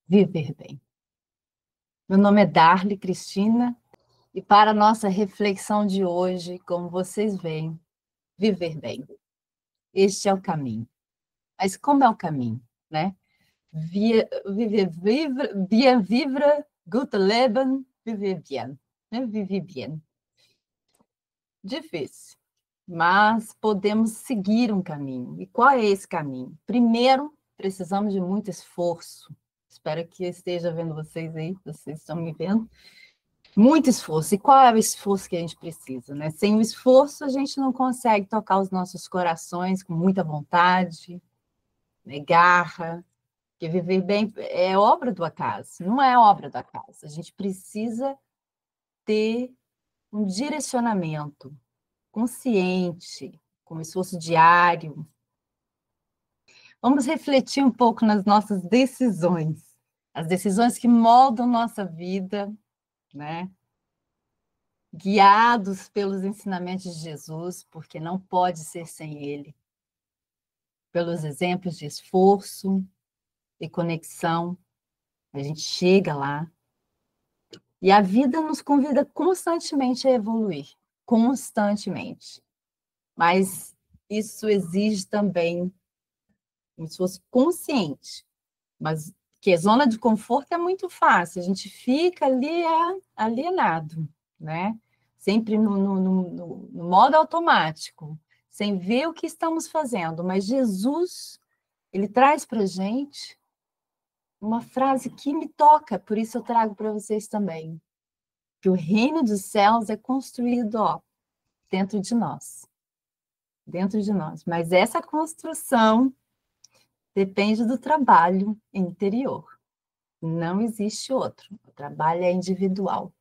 viver bem. Meu nome é Darly Cristina e para a nossa reflexão de hoje, como vocês veem, viver bem. Este é o caminho. Mas como é o caminho, né? Bien vivre, gut leben, viver bien. Né? Viver bien. Difícil, mas podemos seguir um caminho. E qual é esse caminho? Primeiro, precisamos de muito esforço. Espero que eu esteja vendo vocês aí, vocês estão me vendo. Muito esforço. E qual é o esforço que a gente precisa, né? Sem o esforço, a gente não consegue tocar os nossos corações com muita vontade, né? Garra. Porque viver bem é obra do acaso, não é obra do acaso. A gente precisa ter um direcionamento consciente, com esforço diário. Vamos refletir um pouco nas nossas decisões, as decisões que moldam nossa vida, né? Guiados pelos ensinamentos de Jesus, porque não pode ser sem ele, pelos exemplos de esforço e conexão, a gente chega lá, e a vida nos convida constantemente a evoluir, constantemente, mas isso exige também um esforço consciente, mas que a zona de conforto é muito fácil, a gente fica ali alienado, né? Sempre no modo automático, sem ver o que estamos fazendo. Mas Jesus, ele traz para a gente uma frase que me toca, por isso eu trago para vocês também, que o reino dos céus é construído, ó, dentro de nós. Dentro de nós. Mas essa construção depende do trabalho interior. Não existe outro. O trabalho é individual.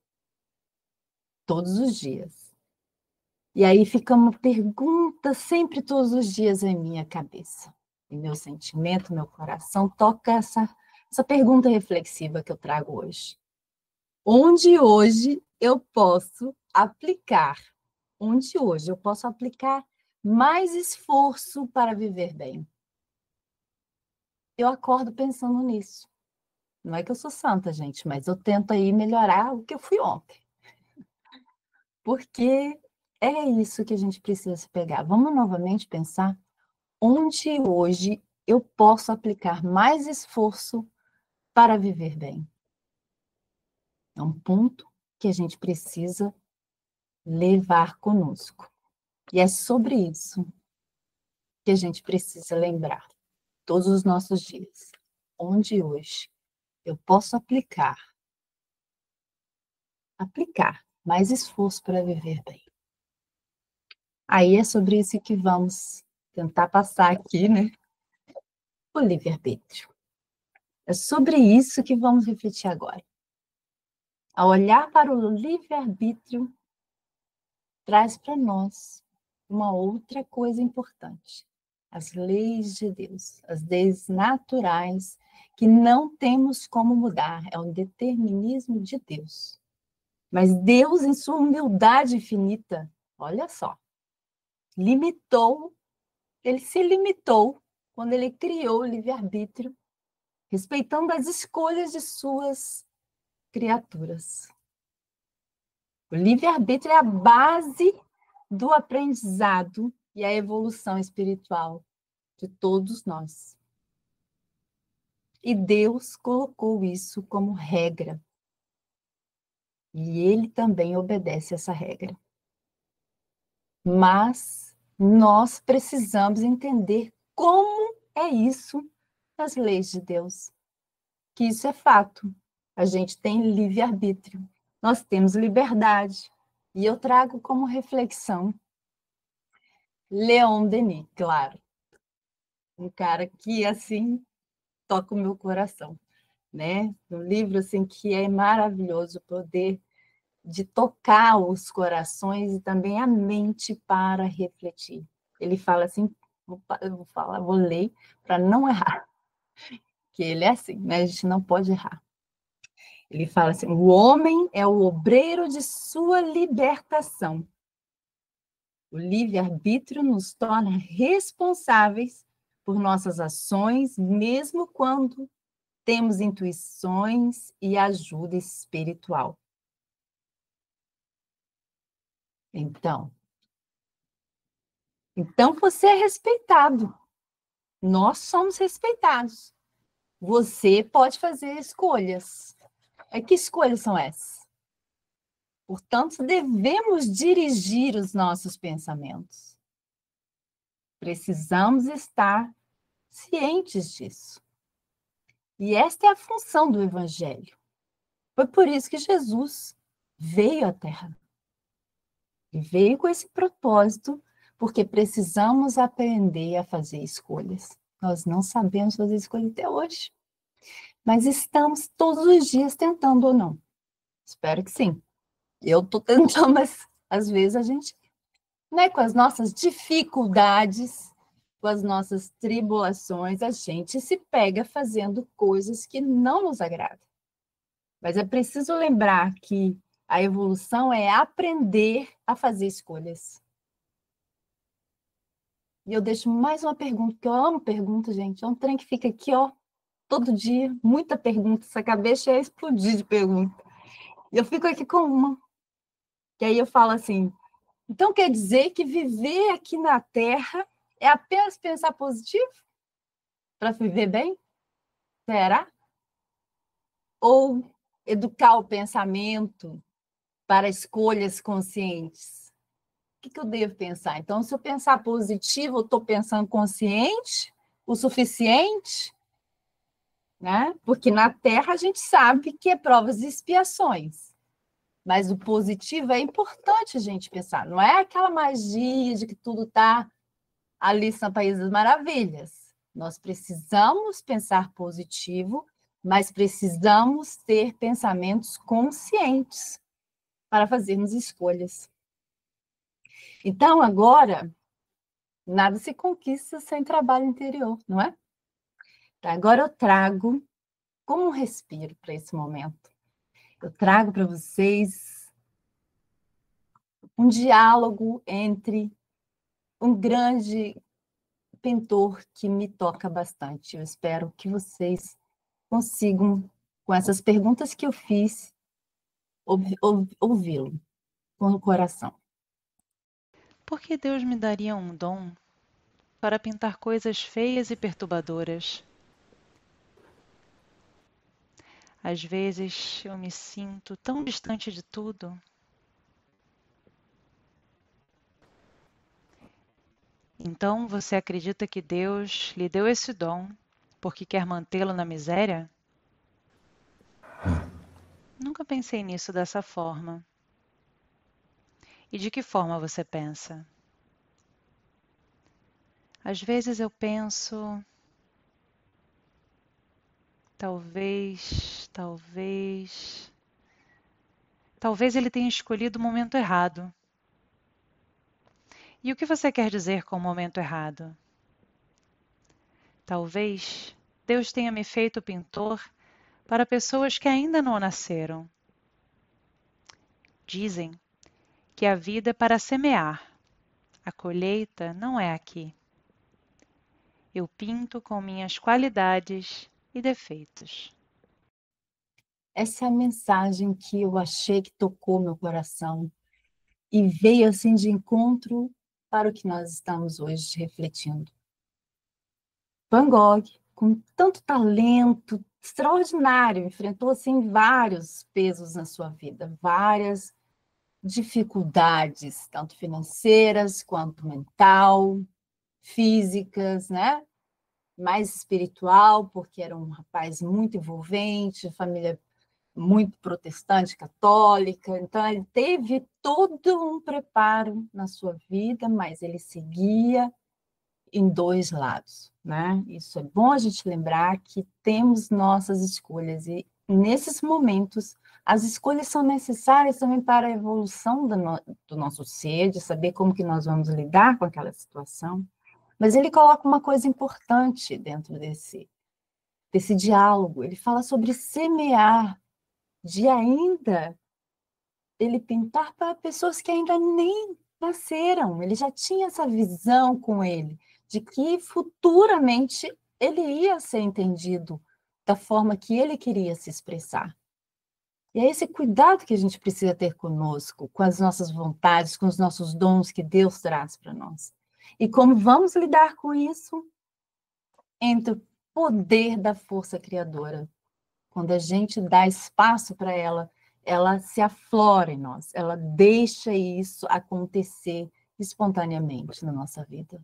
Todos os dias. E aí fica uma pergunta sempre todos os dias em minha cabeça. E meu sentimento, meu coração toca essa pergunta reflexiva que eu trago hoje. Onde hoje eu posso aplicar? Onde hoje eu posso aplicar mais esforço para viver bem? Eu acordo pensando nisso. Não é que eu sou santa, gente, mas eu tento aí melhorar o que eu fui ontem. Porque é isso que a gente precisa se pegar. Vamos novamente pensar onde hoje eu posso aplicar mais esforço para viver bem. É um ponto que a gente precisa levar conosco. E é sobre isso que a gente precisa lembrar todos os nossos dias. Onde hoje eu posso aplicar mais esforço para viver bem. Aí é sobre isso que vamos tentar passar aqui, né? O livre-arbítrio. É sobre isso que vamos refletir agora. Ao olhar para o livre-arbítrio, traz para nós uma outra coisa importante. As leis de Deus, as leis naturais que não temos como mudar, é o determinismo de Deus. Mas Deus, em sua humildade infinita, olha só, ele se limitou quando ele criou o livre-arbítrio, respeitando as escolhas de suas criaturas. O livre-arbítrio é a base do aprendizado e a evolução espiritual de todos nós. E Deus colocou isso como regra. E ele também obedece essa regra. Mas nós precisamos entender como é isso nas leis de Deus. Que isso é fato. A gente tem livre-arbítrio. Nós temos liberdade. E eu trago como reflexão Leon Denis, claro. Um cara que, assim, toca o meu coração, né? Um livro, assim, que é maravilhoso, o poder de tocar os corações e também a mente para refletir. Ele fala assim, vou ler para não errar, que ele é assim, né? A gente não pode errar. Ele fala assim, o homem é o obreiro de sua libertação. O livre-arbítrio nos torna responsáveis por nossas ações, mesmo quando temos intuições e ajuda espiritual. Então você é respeitado. Nós somos respeitados. Você pode fazer escolhas. Que escolhas são essas? Portanto, devemos dirigir os nossos pensamentos. Precisamos estar cientes disso. E esta é a função do Evangelho. Foi por isso que Jesus veio à Terra. E veio com esse propósito, porque precisamos aprender a fazer escolhas. Nós não sabemos fazer escolha até hoje, mas estamos todos os dias tentando ou não. Espero que sim. Eu estou tentando, mas às vezes a gente, né, com as nossas dificuldades, com as nossas tribulações, a gente se pega fazendo coisas que não nos agradam. Mas é preciso lembrar que a evolução é aprender a fazer escolhas. E eu deixo mais uma pergunta, porque eu amo perguntas, gente. É um trem que fica aqui, ó, todo dia, muita pergunta. Essa cabeça é explodir de pergunta. E eu fico aqui com uma. Que aí eu falo assim, então quer dizer que viver aqui na Terra é apenas pensar positivo? Para viver bem? Será? Ou educar o pensamento para escolhas conscientes? O que eu devo pensar? Então, se eu pensar positivo, eu estou pensando consciente o suficiente? Né? Porque na Terra a gente sabe que é provas e expiações. Mas o positivo é importante a gente pensar. Não é aquela magia de que tudo está Alice no País das Maravilhas. Nós precisamos pensar positivo, mas precisamos ter pensamentos conscientes para fazermos escolhas. Então, agora, nada se conquista sem trabalho interior, não é? Agora eu trago como um respiro para esse momento. Eu trago para vocês um diálogo entre um grande pintor que me toca bastante. Eu espero que vocês consigam, com essas perguntas que eu fiz, ouvi-lo com o coração. Por que Deus me daria um dom para pintar coisas feias e perturbadoras? Às vezes eu me sinto tão distante de tudo. Então você acredita que Deus lhe deu esse dom porque quer mantê-lo na miséria? Nunca pensei nisso dessa forma. E de que forma você pensa? Às vezes eu penso, talvez ele tenha escolhido o momento errado. E o que você quer dizer com o momento errado? Talvez Deus tenha me feito pintor para pessoas que ainda não nasceram. Dizem que a vida é para semear, a colheita não é aqui. Eu pinto com minhas qualidades e defeitos. Essa é a mensagem que eu achei que tocou meu coração e veio assim de encontro para o que nós estamos hoje refletindo. Van Gogh, com tanto talento extraordinário, enfrentou assim vários pesos na sua vida, várias dificuldades, tanto financeiras quanto mental, físicas, né? Mais espiritual, porque era um rapaz muito envolvente, família muito protestante, católica, então ele teve todo um preparo na sua vida, mas ele seguia em dois lados, né? Isso é bom a gente lembrar que temos nossas escolhas e nesses momentos as escolhas são necessárias também para a evolução do nosso ser, de saber como que nós vamos lidar com aquela situação. Mas ele coloca uma coisa importante dentro desse diálogo. Ele fala sobre semear, de ainda ele pintar para pessoas que ainda nem nasceram. Ele já tinha essa visão com ele, de que futuramente ele ia ser entendido da forma que ele queria se expressar. E é esse cuidado que a gente precisa ter conosco, com as nossas vontades, com os nossos dons que Deus traz para nós. E como vamos lidar com isso? Entre o poder da força criadora. Quando a gente dá espaço para ela, ela se aflora em nós, ela deixa isso acontecer espontaneamente na nossa vida.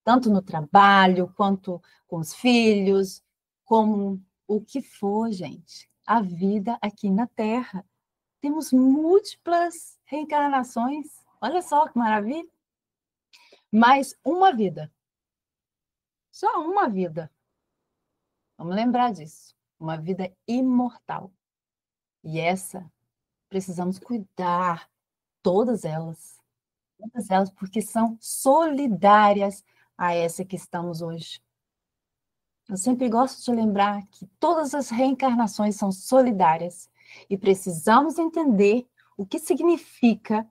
Tanto no trabalho, quanto com os filhos, como o que for, gente. A vida aqui na Terra. Temos múltiplas reencarnações. Olha só que maravilha. Mas uma vida. Só uma vida. Vamos lembrar disso. Uma vida imortal. E essa, precisamos cuidar todas elas. Todas elas, porque são solidárias a essa que estamos hoje. Eu sempre gosto de lembrar que todas as reencarnações são solidárias e precisamos entender o que significa,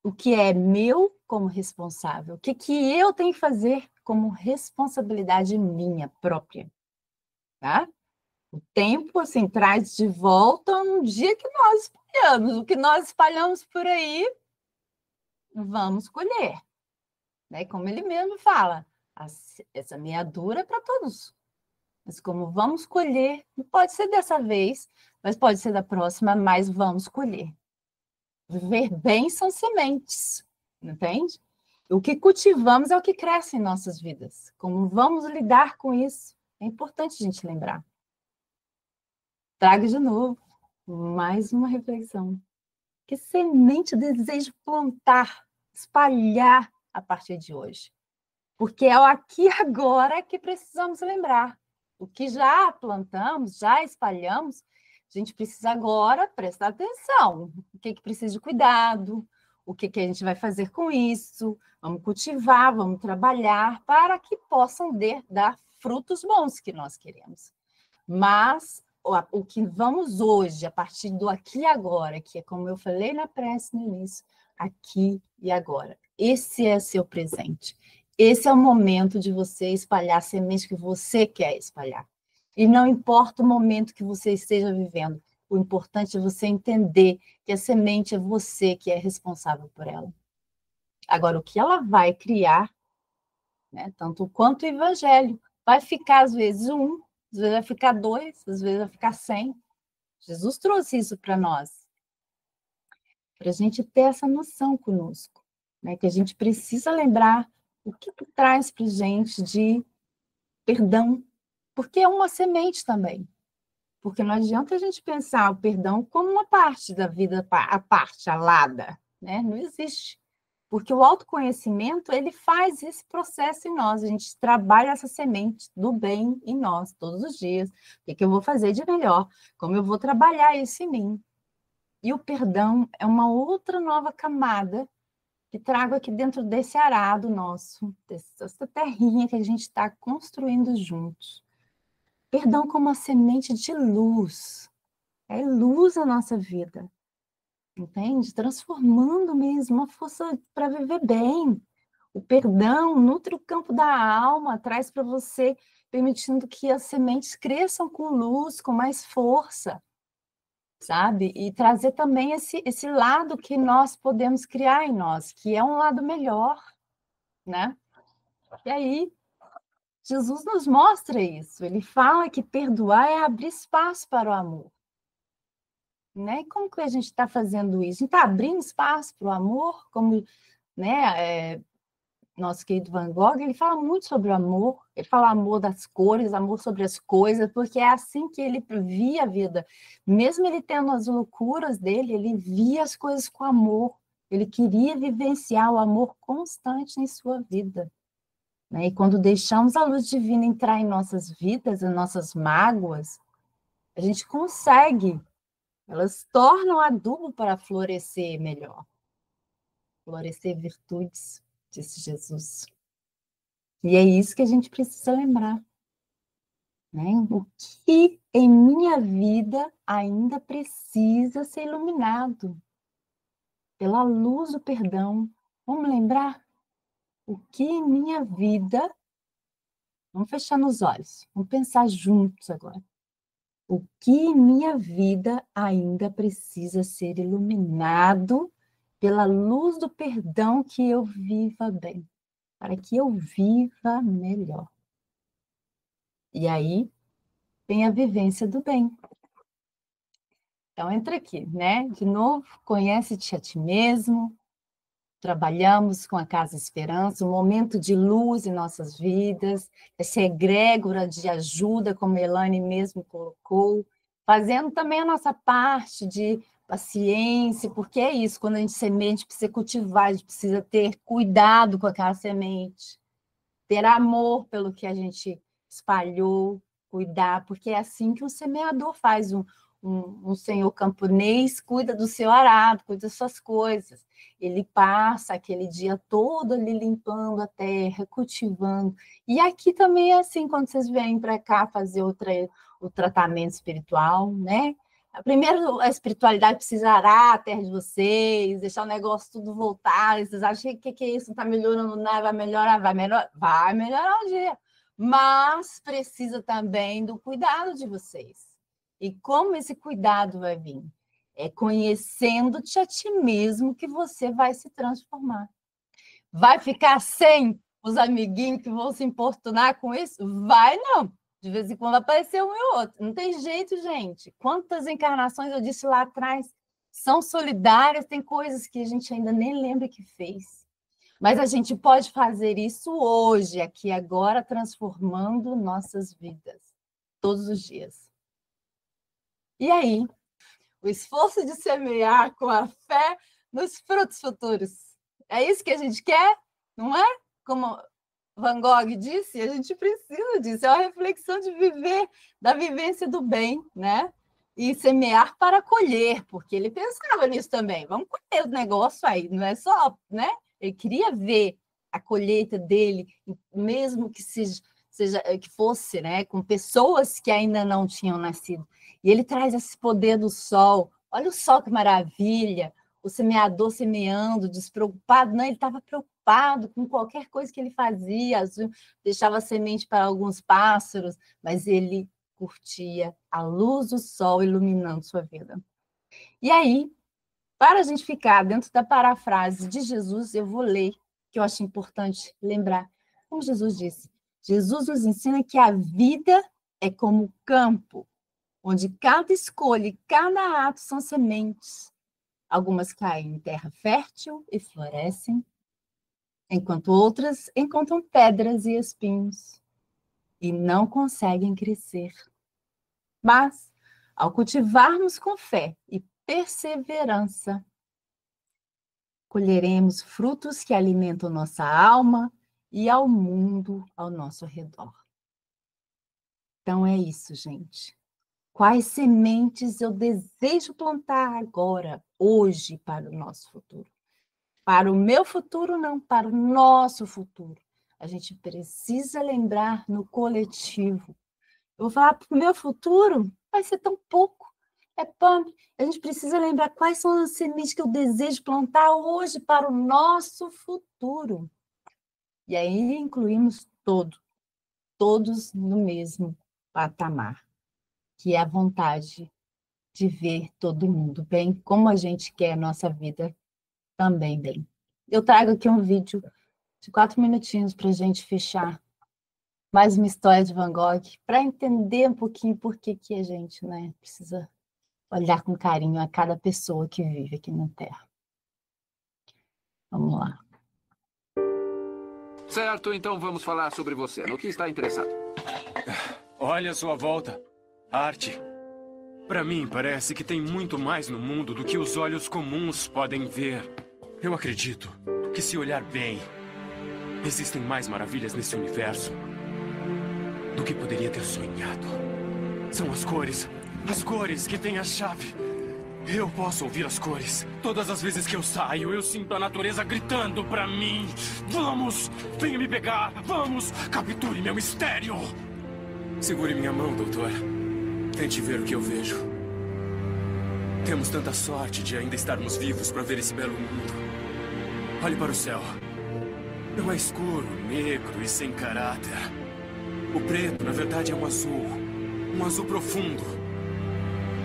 o que é meu como responsável, o que eu tenho que fazer como responsabilidade minha própria, tá? O tempo, assim, traz de volta um dia que nós espalhamos. O que nós espalhamos por aí, vamos colher, né? Como ele mesmo fala, essa meadura é para todos. Mas como vamos colher, não pode ser dessa vez, mas pode ser da próxima, mas vamos colher. Viver bem são sementes, entende? O que cultivamos é o que cresce em nossas vidas. Como vamos lidar com isso? É importante a gente lembrar. Trago de novo mais uma reflexão. Que semente eu desejo plantar, espalhar a partir de hoje? Porque é o aqui e agora que precisamos lembrar. O que já plantamos, já espalhamos, a gente precisa agora prestar atenção. O que precisa de cuidado, o que a gente vai fazer com isso, vamos cultivar, vamos trabalhar para que possam dar frutos bons que nós queremos. Mas o que vamos hoje, a partir do aqui e agora, que é como eu falei na prece no início, aqui e agora. Esse é seu presente. Esse é o momento de você espalhar a semente que você quer espalhar. E não importa o momento que você esteja vivendo, o importante é você entender que a semente é você que é responsável por ela. Agora, o que ela vai criar, né, tanto quanto o evangelho, vai ficar às vezes às vezes vai ficar 2, às vezes vai ficar 100. Jesus trouxe isso para nós, para a gente ter essa noção conosco, né? Que a gente precisa lembrar o que traz para a gente de perdão, porque é uma semente também. Porque não adianta a gente pensar o perdão como uma parte da vida, a parte alada, né? Não existe. Porque o autoconhecimento, ele faz esse processo em nós, a gente trabalha essa semente do bem em nós, todos os dias. O que eu vou fazer de melhor? Como eu vou trabalhar isso em mim? E o perdão é uma outra nova camada que trago aqui dentro desse arado nosso, dessa terrinha que a gente está construindo juntos. Perdão como uma semente de luz. É luz a nossa vida. Entende? Transformando mesmo uma força para viver bem. O perdão nutre o campo da alma, traz para você, permitindo que as sementes cresçam com luz, com mais força, sabe? E trazer também esse lado que nós podemos criar em nós, que é um lado melhor, né? E aí, Jesus nos mostra isso. Ele fala que perdoar é abrir espaço para o amor. Né? Como que a gente está fazendo isso? A gente está abrindo espaço para o amor, como, né, nosso querido Van Gogh, ele fala muito sobre o amor, ele fala amor das cores, amor sobre as coisas, porque é assim que ele via a vida. Mesmo ele tendo as loucuras dele, ele via as coisas com amor, ele queria vivenciar o amor constante em sua vida. Né? E quando deixamos a luz divina entrar em nossas vidas, em nossas mágoas, a gente consegue. Elas tornam adubo para florescer melhor. Florescer virtudes, disse Jesus. E é isso que a gente precisa lembrar. Né? O que em minha vida ainda precisa ser iluminado pela luz do perdão. Vamos lembrar? O que em minha vida... Vamos fechar nos olhos. Vamos pensar juntos agora. O que em minha vida ainda precisa ser iluminado pela luz do perdão que eu viva bem, para que eu viva melhor. E aí vem a vivência do bem. Então, entra aqui, né? De novo, conhece-te a ti mesmo. Trabalhamos com a Casa Esperança, um momento de luz em nossas vidas, essa egrégora de ajuda, como a Elane mesmo colocou, fazendo também a nossa parte de paciência, porque é isso, quando a gente semeia, a gente precisa cultivar, a gente precisa ter cuidado com aquela semente, ter amor pelo que a gente espalhou, cuidar, porque é assim que o semeador faz, um senhor camponês cuida do seu arado, cuida das suas coisas. Ele passa aquele dia todo ali limpando a terra, cultivando. E aqui também é assim, quando vocês vêm para cá fazer o tratamento espiritual, né? Primeiro, a espiritualidade precisa arar a terra de vocês, deixar o negócio tudo voltar. Vocês acham que é isso? Não está melhorando nada, vai melhorar um dia. Mas precisa também do cuidado de vocês. E como esse cuidado vai vir? É conhecendo-te a ti mesmo que você vai se transformar. Vai ficar sem os amiguinhos que vão se importunar com isso? Vai não. De vez em quando aparecer um e outro. Não tem jeito, gente. Quantas encarnações eu disse lá atrás são solidárias, tem coisas que a gente ainda nem lembra que fez. Mas a gente pode fazer isso hoje, aqui agora, transformando nossas vidas, todos os dias. E aí, o esforço de semear com a fé nos frutos futuros. É isso que a gente quer, não é? Como Van Gogh disse, a gente precisa disso. É uma reflexão de viver, da vivência do bem, né? E semear para colher, porque ele pensava nisso também. Vamos colher o negócio aí, não é só, né? Ele queria ver a colheita dele, mesmo que que fosse, né, com pessoas que ainda não tinham nascido. E ele traz esse poder do sol. Olha o sol, que maravilha! O semeador semeando, despreocupado. Não, ele estava preocupado com qualquer coisa que ele fazia, deixava semente para alguns pássaros, mas ele curtia a luz do sol iluminando sua vida. E aí, para a gente ficar dentro da parafrase de Jesus, eu vou ler, que eu acho importante lembrar. Como Jesus disse, Jesus nos ensina que a vida é como o campo, onde cada escolha e cada ato são sementes. Algumas caem em terra fértil e florescem, enquanto outras encontram pedras e espinhos e não conseguem crescer. Mas, ao cultivarmos com fé e perseverança, colheremos frutos que alimentam nossa alma e ao mundo ao nosso redor. Então é isso, gente. Quais sementes eu desejo plantar agora, hoje, para o nosso futuro? Para o meu futuro, não, para o nosso futuro. A gente precisa lembrar no coletivo. Eu vou falar para o meu futuro, vai ser tão pouco. A gente precisa lembrar quais são as sementes que eu desejo plantar hoje para o nosso futuro. E aí incluímos todos no mesmo patamar, que é a vontade de ver todo mundo bem, como a gente quer a nossa vida também bem. Eu trago aqui um vídeo de 4 minutinhos para a gente fechar mais uma história de Van Gogh, para entender um pouquinho por que a gente, né, precisa olhar com carinho a cada pessoa que vive aqui na Terra. Vamos lá. Certo, então vamos falar sobre você. No que está interessado? Olha a sua volta. Arte. Para mim, parece que tem muito mais no mundo do que os olhos comuns podem ver. Eu acredito que, se olhar bem, existem mais maravilhas nesse universo do que poderia ter sonhado. São as cores que têm a chave. Eu posso ouvir as cores. Todas as vezes que eu saio, eu sinto a natureza gritando pra mim. Vamos, venha me pegar, vamos, capture meu mistério. Segure minha mão, doutor. Tente ver o que eu vejo. Temos tanta sorte de ainda estarmos vivos para ver esse belo mundo. Olhe para o céu. Não é escuro, negro e sem caráter. O preto, na verdade, é um azul profundo.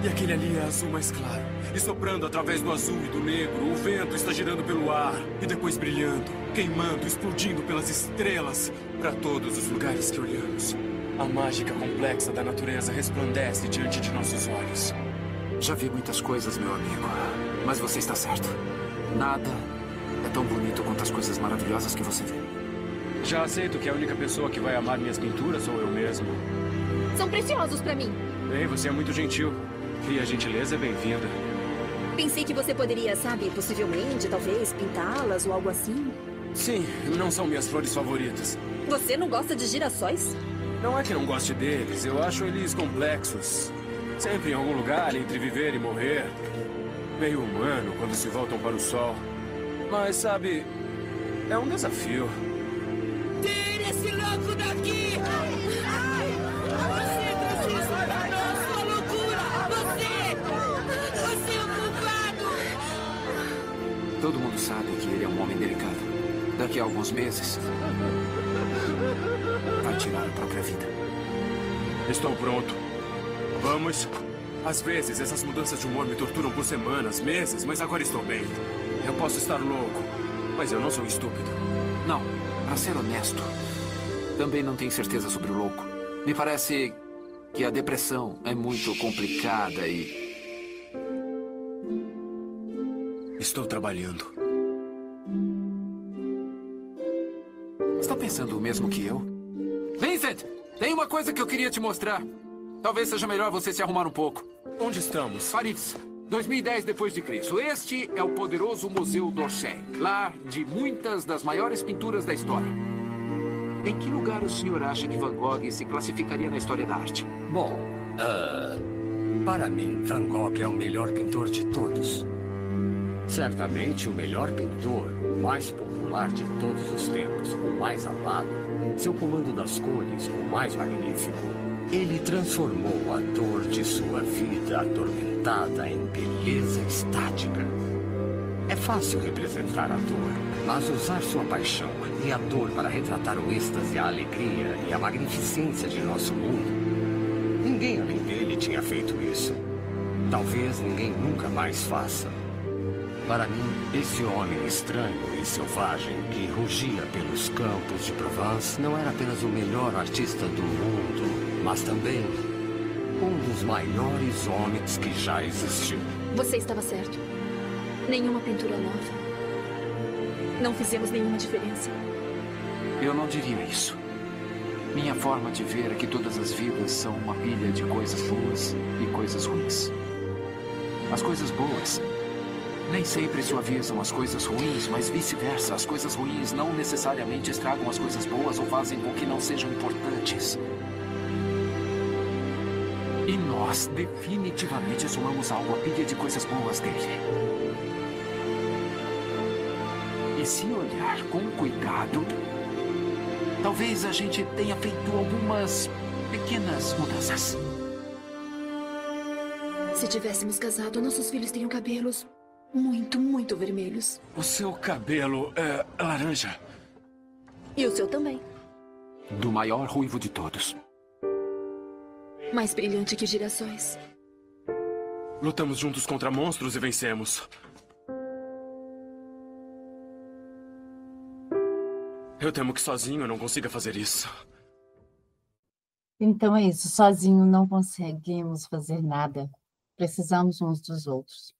E aquele ali é azul mais claro. E soprando através do azul e do negro, o vento está girando pelo ar. E depois brilhando, queimando, explodindo pelas estrelas, para todos os lugares que olhamos. A mágica complexa da natureza resplandece diante de nossos olhos. Já vi muitas coisas, meu amigo. Mas você está certo. Nada é tão bonito quanto as coisas maravilhosas que você vê. Já aceito que a única pessoa que vai amar minhas pinturas sou eu mesmo. São preciosos pra mim. Bem, você é muito gentil. E a gentileza é bem-vinda. Pensei que você poderia, sabe, possivelmente, talvez, pintá-las ou algo assim. Sim, não são minhas flores favoritas. Você não gosta de girassóis? Não é que não goste deles, eu acho eles complexos. Sempre em algum lugar entre viver e morrer. Meio humano quando se voltam para o sol. Mas, sabe, é um desafio. Tire esse louco daqui! Você transformou sua loucura! Você é um culpado! Todo mundo sabe que ele é um homem delicado. Daqui a alguns meses, vai tirar a própria vida. Estou pronto. Vamos? Às vezes, essas mudanças de humor me torturam por semanas, meses, mas agora estou bem. Eu posso estar louco, mas eu não sou estúpido. Não, para ser honesto, também não tenho certeza sobre o louco. Me parece que a depressão é muito complicada e... Estou trabalhando. Está pensando o mesmo que eu? Vincent, tem uma coisa que eu queria te mostrar. Talvez seja melhor você se arrumar um pouco. Onde estamos? Paris, 2010 depois de Cristo. Este é o poderoso Museu d'Orsay, lar de muitas das maiores pinturas da história. Em que lugar o senhor acha que Van Gogh se classificaria na história da arte? Bom, para mim, Van Gogh é o melhor pintor de todos. Certamente o melhor pintor, o mais popular de todos os tempos, o mais amado, seu comando das cores, o mais magnífico. Ele transformou a dor de sua vida atormentada em beleza estática. É fácil representar a dor, mas usar sua paixão e a dor para retratar o êxtase, a alegria e a magnificência de nosso mundo. Ninguém além dele tinha feito isso. Talvez ninguém nunca mais faça. Para mim, esse homem estranho e selvagem que rugia pelos campos de Provence não era apenas o melhor artista do mundo, mas também um dos maiores homens que já existiu. Você estava certo. Nenhuma pintura nova. Não fizemos nenhuma diferença. Eu não diria isso. Minha forma de ver é que todas as vidas são uma pilha de coisas boas e coisas ruins. As coisas boas nem sempre suavizam as coisas ruins, mas vice-versa. As coisas ruins não necessariamente estragam as coisas boas ou fazem com que não sejam importantes. E nós definitivamente somamos algo à pilha de coisas boas dele. E se olhar com cuidado, talvez a gente tenha feito algumas pequenas mudanças. Se tivéssemos casado, nossos filhos teriam cabelos muito, muito vermelhos. O seu cabelo é laranja. E o seu também. Do maior ruivo de todos. Mais brilhante que girassóis. Lutamos juntos contra monstros e vencemos. Eu temo que sozinho eu não consiga fazer isso. Então é isso, sozinho não conseguimos fazer nada. Precisamos uns dos outros.